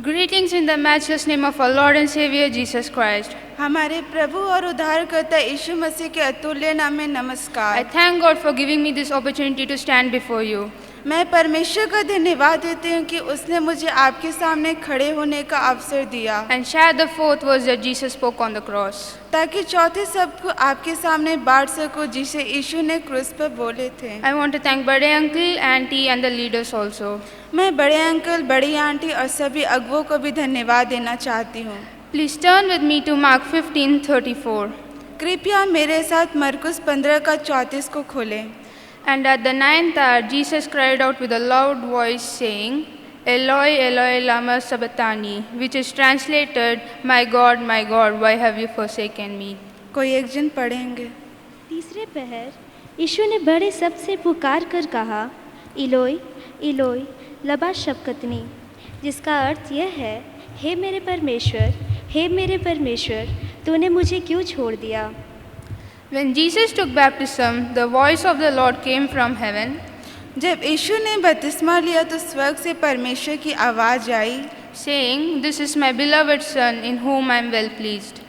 Greetings in the matchless name of our Lord and Savior Jesus Christ. हमारे प्रभु और उद्धारकर्ता यीशु मसीह के अतुल्य नाम में I नमस्कार। thank God for giving me this opportunity to stand before you. मैं परमेश्वर का धन्यवाद देती हूँ कि उसने मुझे आपके सामने खड़े होने का अवसर दिया And share the fourth verse that Jesus spoke on the cross. ताकि चौथे शब्द को आपके सामने बांट सकूं जिसे यीशु ने क्रूस पर बोले थे। I want to thank Bade Uncle, Auntie and the leaders also. मैं बड़े अंकल, बड़ी आंटी और सभी अगुओं को भी धन्यवाद देना चाहती हूँ। Please turn with me to Mark 15:34. कृपया मेरे साथ मरकुस 15 का 34 को खोलें। And at the ninth hour, Jesus cried out with a loud voice, saying, Eloi, Eloi, lama sabachthani, which is translated, my God, why have you forsaken me? कोई एक जन पढ़ेंगे। तीसरे पहर यीशु ने बड़े शब्द से पुकार कर कहा, इलोई इलोई लबा शबक्तनी, जिसका अर्थ यह है, हे मेरे परमेश्वर, तूने मुझे क्यों छोड़ दिया। When Jesus took baptism, the voice of the Lord came from heaven, जब यीशु ने बपतिस्मा लिया तो स्वर्ग से परमेश्वर की आवाज आई, saying, This is my beloved Son, in whom I am well pleased.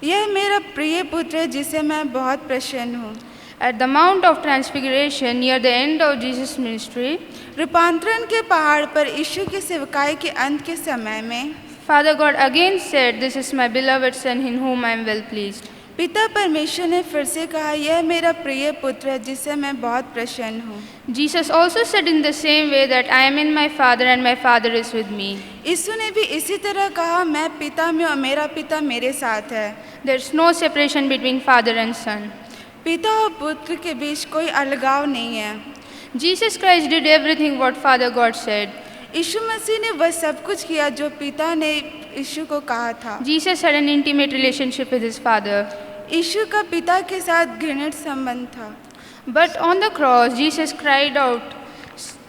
यह मेरा प्रिय पुत्र है जिसे मैं बहुत प्रसन्न हूँ। At the Mount of Transfiguration, near the end of Jesus' ministry, रूपांतरण के पहाड़ पर यीशु की सेवकाई के अंत के समय में Father God again said, This is my beloved Son, in whom I am well pleased. पिता परमेश्वर ने फिर से कहा, यह मेरा प्रिय पुत्र है जिससे मैं बहुत प्रसन्न हूँ। Jesus also said in the same way that I am in my Father and my Father is with me. यीशु ने भी इसी तरह कहा, मैं पिता में और मेरा पिता मेरे साथ है। There is no separation between Father and Son. पिता और पुत्र के बीच कोई अलगाव नहीं है। Jesus Christ did everything what Father God said. यीशु मसीह ने वह सब कुछ किया जो पिता ने यीशु को कहा था। Jesus had an intimate relationship with his Father. यीशु का पिता के साथ घनिष्ठ संबंध था। But on the cross, Jesus cried out,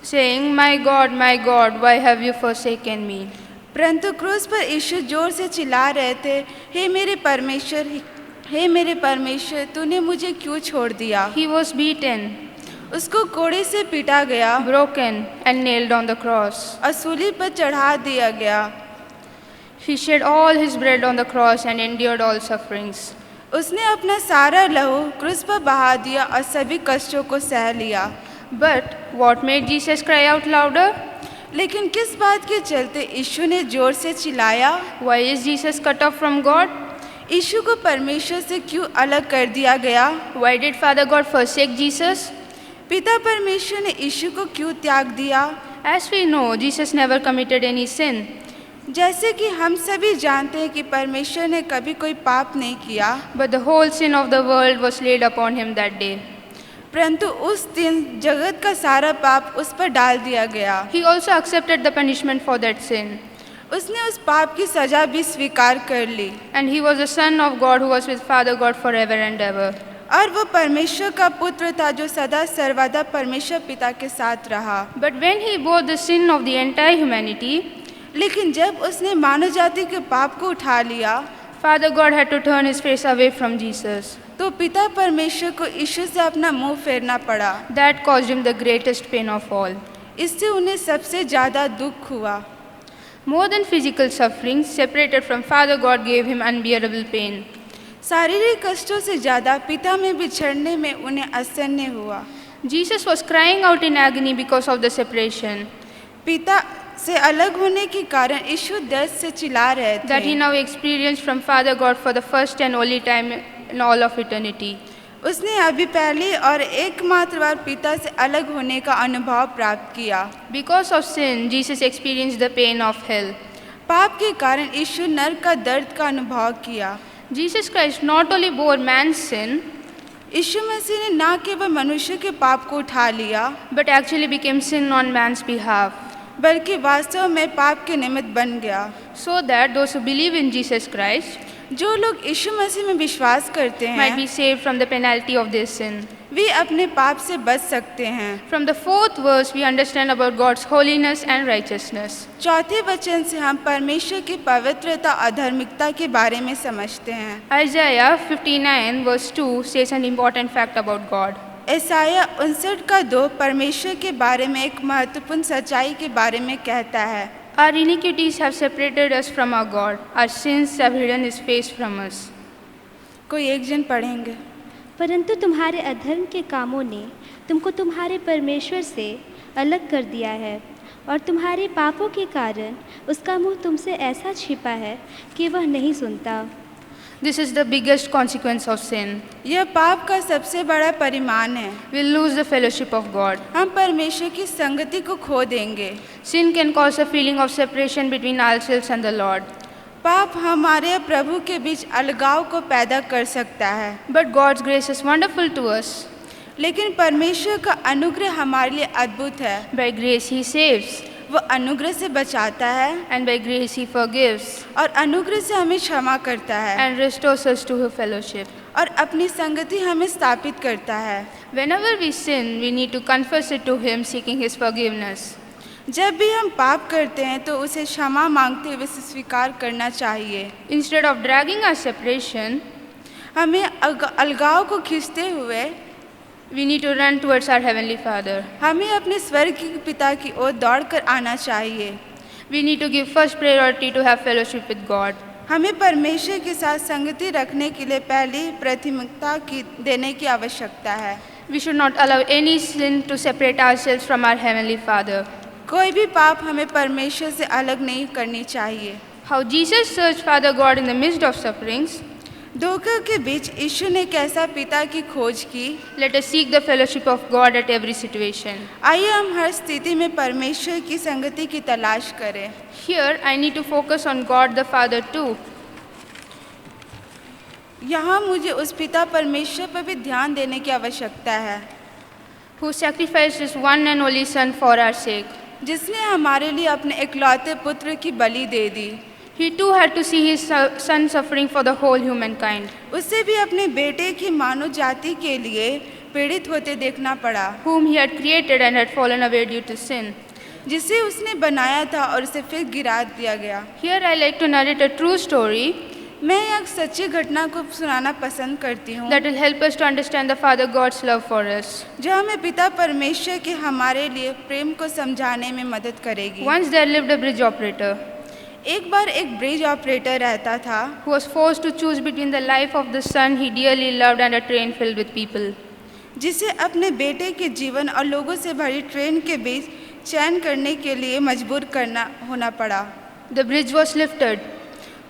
saying, My God, why have you forsaken me? परंतु क्रूस पर यीशु जोर से चिल्ला रहे थे, हे मेरे परमेश्वर, तूने मुझे क्यों छोड़ दिया। He was beaten, उसको कोड़े से पीटा गया, broken, and nailed on the cross. और सूली पर चढ़ा दिया गया। He shed all his blood on the cross and endured all sufferings. उसने अपना सारा लहू क्रूस पर बहा दिया और सभी कष्टों को सह लिया। But what made Jesus cry out louder? लेकिन किस बात के चलते यीशु ने जोर से चिल्लाया। Why is Jesus cut off from God? यीशु को परमेश्वर से क्यों अलग कर दिया गया। Why did Father God forsake Jesus? पिता परमेश्वर ने यीशु को क्यों त्याग दिया। As we know, Jesus never committed any sin. जैसे कि हम सभी जानते हैं कि परमेश्वर ने कभी कोई पाप नहीं किया, But the whole sin of the world was laid upon him that day. परंतु उस दिन जगत का सारा पाप उस पर डाल दिया गया। He also accepted the punishment for that sin. उसने उस पाप की सजा भी स्वीकार कर ली। And he was the Son of God who was with Father God forever and ever. और वो परमेश्वर का पुत्र था जो सदा सर्वदा परमेश्वर पिता के साथ रहा। But when he bore the sin of the entire humanity, लेकिन जब उसने मानव जाति के पाप को उठा लिया, Father God had to turn his face away from Jesus. तो पिता परमेश्वर को यीशु से अपना मुंह फेरना पड़ा। That caused him the greatest pain of all. इससे उन्हें सबसे ज्यादा दुख हुआ। More than physical suffering, separated from Father God gave him unbearable pain. शारीरिक कष्टों से ज्यादा पिता में बिछड़ने में उन्हें असह्य हुआ। Jesus was crying out in agony because of the separation. पिता से अलग होने के कारण यीशु दर्द से चिल्ला रहे That he थे। now experienced from Father God for the first and only time in all of eternity. उसने अभी पहली और एकमात्र बार पिता से अलग होने का अनुभव प्राप्त किया। Because of sin, Jesus experienced the pain of hell. पाप के कारण यीशु नरक का दर्द का अनुभव किया। Jesus Christ not only bore man's sin, यीशु मसीह ने न केवल मनुष्य के पाप को उठा लिया, but actually became sin on man's behalf, बल्कि वास्तव में पाप के निमित्त बन गया। so that those who believe in Jesus Christ जो लोग यीशु मसीह में विश्वास करते might हैं, be saved from the penalty of their sin. वे अपने पाप से बच सकते हैं। From the fourth verse, we understand about God's holiness and righteousness. चौथे वचन से हम परमेश्वर की पवित्रता और धार्मिकता के बारे में समझते हैं। Isaiah 59 verse 2 says an important fact about God. यशायाह 59 का 2 परमेश्वर के बारे में एक महत्वपूर्ण सच्चाई के बारे में कहता है। Our iniquities have separated us from our God. Our sins have hidden His face from us. कोई एक जन पढ़ेंगे। परंतु तुम्हारे अधर्म के कामों ने तुमको तुम्हारे परमेश्वर से अलग कर दिया है, और तुम्हारे पापों के कारण उसका मुंह तुमसे ऐसा छिपा है कि वह नहीं सुनता। This is the biggest consequence of sin. यह पाप का सबसे बड़ा परिणाम है। We'll lose the fellowship of God. हम परमेश्वर की संगति को खो देंगे। Sin can cause a feeling of separation between ourselves and the Lord. पाप हमारे प्रभु के बीच अलगाव को पैदा कर सकता है, But God's grace is wonderful to us. लेकिन परमेश्वर का अनुग्रह हमारे लिए अद्भुत है। By grace He saves, वो अनुग्रह से बचाता है and by grace He forgives और अनुग्रह से हमें क्षमा करता है and restores us to His fellowship. और अपनी संगति हमें स्थापित करता है। Whenever we sin, we need to confess it to Him, seeking His forgiveness. जब भी हम पाप करते हैं तो उसे क्षमा मांगते हुए उसे स्वीकार करना चाहिए। Instead of dragging our separation, हमें अलगाव को खींचते हुए we need to run towards our Heavenly Father. हमें अपने स्वर्गीय पिता की ओर दौड़कर आना चाहिए। We need to give first priority to have fellowship with God. हमें परमेश्वर के साथ संगति रखने के लिए पहली प्राथमिकता देने की आवश्यकता है। We should not allow any sin to separate ourselves from our Heavenly Father. कोई भी पाप हमें परमेश्वर से अलग नहीं करनी चाहिए। How Jesus searched Father God in the midst of sufferings, धोखे के बीच यीशु ने कैसा पिता की खोज की। let us seek the fellowship of God at every situation. आइए हम हर स्थिति में परमेश्वर की संगति की तलाश करें। Here, I need to focus on God the Father too. यहाँ मुझे उस पिता परमेश्वर पर भी ध्यान देने की आवश्यकता है, Who sacrificed His one and only Son for our sake. जिसने हमारे लिए अपने इकलौते पुत्र की बलि दे दी। He too had to see His Son suffering for the whole humankind. उसे भी अपने बेटे की मानव जाति के लिए पीड़ित होते देखना पड़ा, Whom He had created and had fallen away due to sin. जिसे उसने बनाया था और उसे फिर गिरा दिया गया। Here I like to narrate a true story मैं एक सच्ची घटना को सुनाना पसंद करती हूँ that will help us to understand the Father God's love for us. जो हमें पिता परमेश्वर के हमारे लिए प्रेम को समझाने में मदद करेगी। Once there lived a bridge operator एक बार एक ब्रिज ऑपरेटर रहता था who was forced to choose between the life of the son he dearly loved and a train filled with people. जिसे अपने बेटे के जीवन और लोगों से भरी ट्रेन के बीच चयन करने के लिए मजबूर होना पड़ा। The bridge was lifted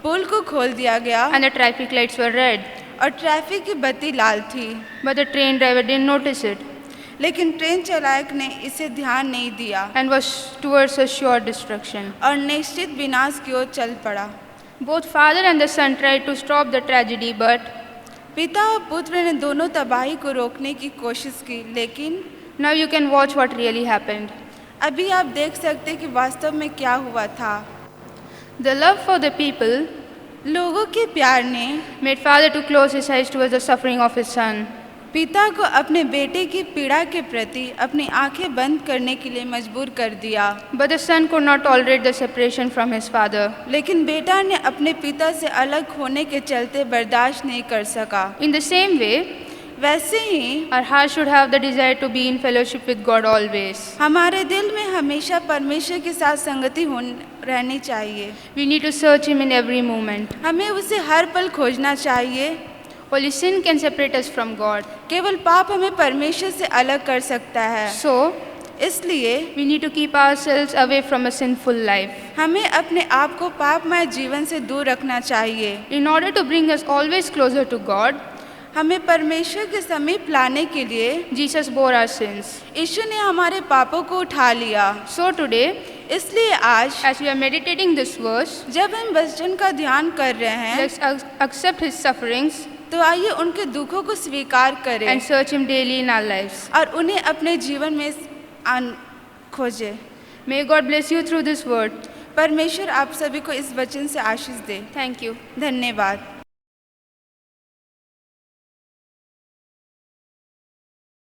पुल को खोल दिया गया and the traffic lights were red, और ट्रैफिक की बत्ती लाल थी, but the train driver didn't notice it लेकिन ट्रेन चालक ने इसे ध्यान नहीं दिया and was towards a sure destruction. और निश्चित विनाश की ओर चल पड़ा। Both father and the son tried to stop the tragedy, but पिता और पुत्र ने दोनों तबाही को रोकने की कोशिश की, लेकिन now you can watch what really happened. अभी आप देख सकते कि वास्तव में क्या हुआ था। The love for the people लोगों के प्यार ने made father to close his eyes towards the suffering of his son. पिता को अपने बेटे की पीड़ा के प्रति अपनी आंखें बंद करने के लिए मजबूर कर दिया, But the son could not tolerate the separation from his father. लेकिन बेटा ने अपने पिता से अलग होने के चलते बर्दाश्त नहीं कर सका। In the same way, वैसे ही our heart should have the desire to be in fellowship with God always. हमारे दिल में हमेशा परमेश्वर के साथ संगति रहनी चाहिए। We need to search Him in every moment. हमें उसे हर पल खोजना चाहिए। Only sin can separate us from God. केवल पाप हमें परमेश्वर से अलग कर सकता है। So, इसलिए we need to keep ourselves away from a sinful life. हमें अपने आप को पापमय जीवन से दूर रखना चाहिए। In order to bring us always closer to God, हमें परमेश्वर के समीप लाने के लिए Jesus bore our sins. यीशु ने हमारे पापों को उठा लिया। So today, इसलिए आज as we are meditating this verse, जब हम वचन का ध्यान कर रहे हैं let's accept His sufferings तो आइए उनके दुखों को स्वीकार करें and search Him daily in our lives. और उन्हें अपने जीवन में खोजें। May God bless you through this word. परमेश्वर आप सभी को इस वचन से आशीष दे। Thank you. धन्यवाद।